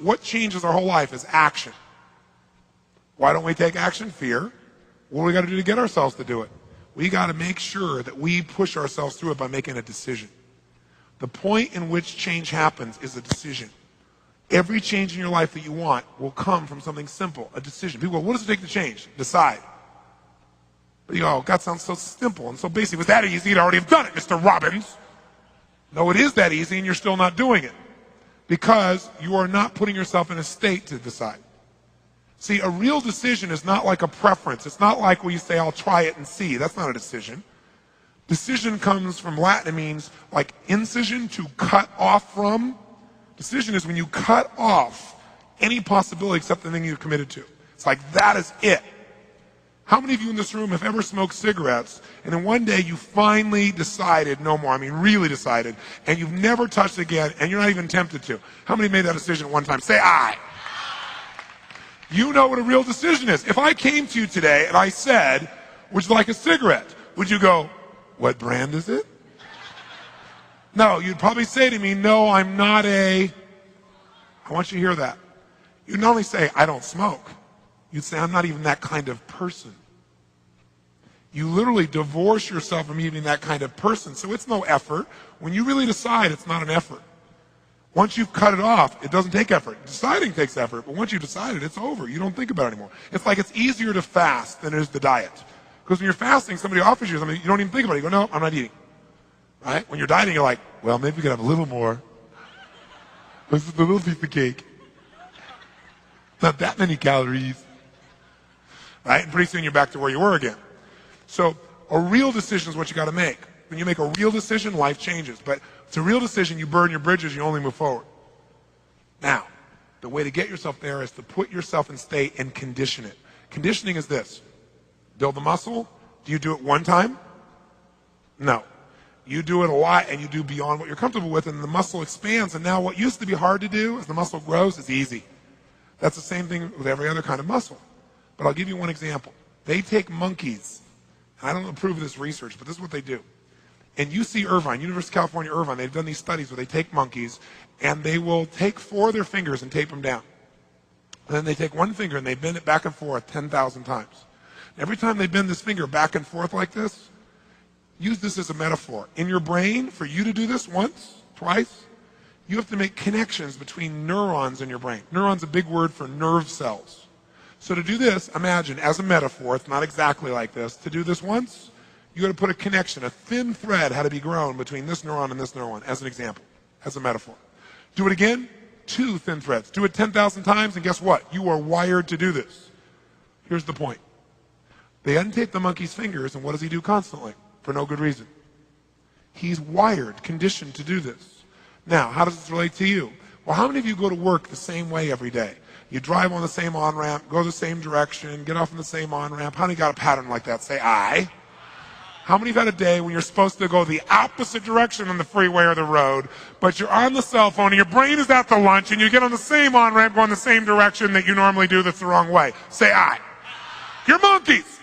what changes our whole life is action. Why don't we take action? Fear. What do we got to do to get ourselves to do it? We got to make sure that we push ourselves through it by making a decision. The point in which change happens is a decision. Every change in your life that you want will come from something simple, a decision. People go, what does it take to change? Decide. But you go, oh, God sounds so simple and so basic. If it was that easy, you'd already have done it, Mr. Robbins. No, it is that easy and you're still not doing it because you are not putting yourself in a state to decide. See, a real decision is not like a preference. It's not like where you say, I'll try it and see. That's not a decision. Decision comes from Latin. It means like incision, to cut off from. Decision is when you cut off any possibility except the thing you've committed to. It's like that is it. How many of you in this room have ever smoked cigarettes and then one day you finally decided no more, I mean really decided, and you've never touched again and you're not even tempted to? How many made that decision at one time? Say aye. You know what a real decision is. If I came to you today and I said, would you like a cigarette? Would you go, what brand is it? No, you'd probably say to me, no, I'm not I want you to hear that. You'd not only say, I don't smoke. You'd say, I'm not even that kind of person. You literally divorce yourself from even that kind of person. So it's no effort. When you really decide, it's not an effort. Once you've cut it off, it doesn't take effort. Deciding takes effort, but once you've decided, it's over. You don't think about it anymore. It's like it's easier to fast than it is to diet. Because when you're fasting, somebody offers you something, you don't even think about it. You go, no, I'm not eating. Right? When you're dieting, you're like, well, maybe we could have a little more. This is a little piece of cake. Not that many calories. Right? And pretty soon you're back to where you were again. So a real decision is what you got to make. When you make a real decision, life changes. But it's a real decision, you burn your bridges, you only move forward. Now, the way to get yourself there is to put yourself in state and condition it. Conditioning is this. Build the muscle. Do you do it one time? No. You do it a lot and you do beyond what you're comfortable with and the muscle expands. And now what used to be hard to do as the muscle grows is easy. That's the same thing with every other kind of muscle. But I'll give you one example. They take monkeys. And I don't approve of this research, but this is what they do. And UC Irvine, University of California, Irvine, they've done these studies where they take monkeys and they will take 4 of their fingers and tape them down. And then they take one finger and they bend it back and forth 10,000 times. Every time they bend this finger back and forth like this, use this as a metaphor. In your brain, for you to do this once, twice, you have to make connections between neurons in your brain. Neuron's a big word for nerve cells. So to do this, imagine, as a metaphor, it's not exactly like this, to do this once, you got to put a connection, a thin thread had to be grown between this neuron and this neuron, as an example, as a metaphor. Do it again, 2 thin threads. Do it 10,000 times, and guess what? You are wired to do this. Here's the point. They untape the monkey's fingers, and what does he do constantly? For no good reason. He's wired, conditioned to do this. Now, how does this relate to you? Well, how many of you go to work the same way every day? You drive on the same on-ramp, go the same direction, get off on the same on-ramp. How many got a pattern like that? Say, I. How many have had a day when you're supposed to go the opposite direction on the freeway or the road, but you're on the cell phone and your brain is at the lunch and you get on the same on-ramp going the same direction that you normally do that's the wrong way? Say, I. You're monkeys.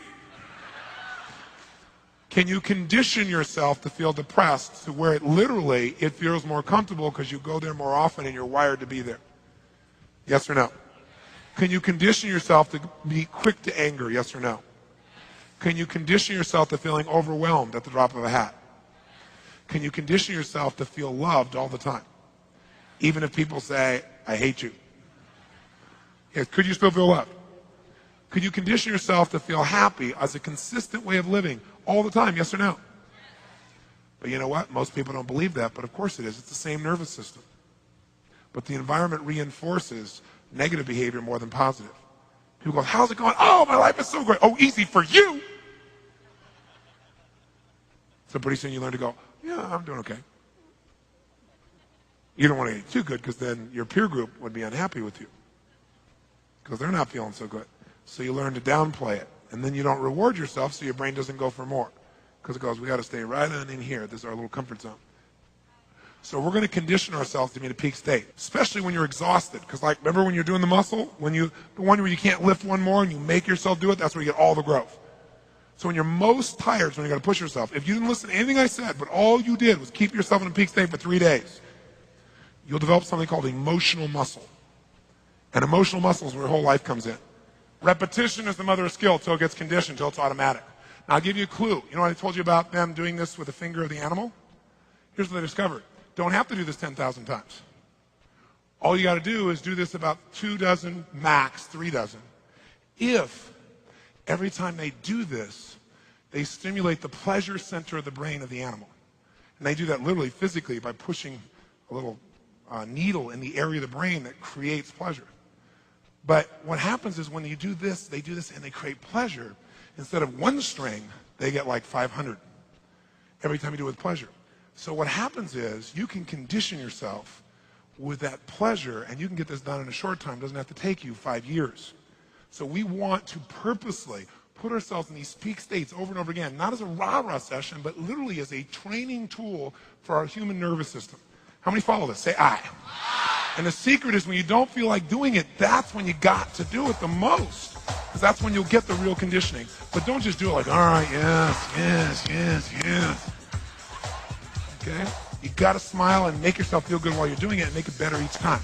Can you condition yourself to feel depressed to where it feels more comfortable because you go there more often and you're wired to be there? Yes or no? Can you condition yourself to be quick to anger? Yes or no? Can you condition yourself to feeling overwhelmed at the drop of a hat? Can you condition yourself to feel loved all the time? Even if people say, I hate you. Yes, could you still feel loved? Could you condition yourself to feel happy as a consistent way of living all the time? Yes or no? But you know what? Most people don't believe that, but of course it is. It's the same nervous system. But the environment reinforces negative behavior more than positive. People go, how's it going? Oh, my life is so great. Oh, easy for you. So pretty soon you learn to go, yeah, I'm doing okay. You don't want to get too good because then your peer group would be unhappy with you because they're not feeling so good. So you learn to downplay it. And then you don't reward yourself so your brain doesn't go for more. Because it goes, we got to stay right on in here. This is our little comfort zone. So we're going to condition ourselves to be in a peak state, especially when you're exhausted. Because like, remember when you're doing the muscle? The one where you can't lift one more and you make yourself do it, that's where you get all the growth. So when you're most tired is when you got to push yourself. If you didn't listen to anything I said, but all you did was keep yourself in a peak state for 3 days, you'll develop something called emotional muscle. And emotional muscles where your whole life comes in. Repetition is the mother of skill till it gets conditioned, till it's automatic. Now, I'll give you a clue. You know what I told you about them doing this with the finger of the animal? Here's what they discovered. Don't have to do this 10,000 times. All you got to do is do this about 2 dozen, max 3 dozen. If every time they do this, they stimulate the pleasure center of the brain of the animal. And they do that literally physically by pushing a little needle in the area of the brain that creates pleasure. But what happens is when you do this, they do this and they create pleasure. Instead of 1 string, they get like 500 every time you do it with pleasure. So what happens is you can condition yourself with that pleasure, and you can get this done in a short time. It doesn't have to take you 5 years. So we want to purposely put ourselves in these peak states over and over again, not as a rah-rah session, but literally as a training tool for our human nervous system. How many follow this? Say aye. And the secret is when you don't feel like doing it, that's when you got to do it the most. Because that's when you'll get the real conditioning. But don't just do it like, all right, yes. Okay? You got to smile and make yourself feel good while you're doing it and make it better each time.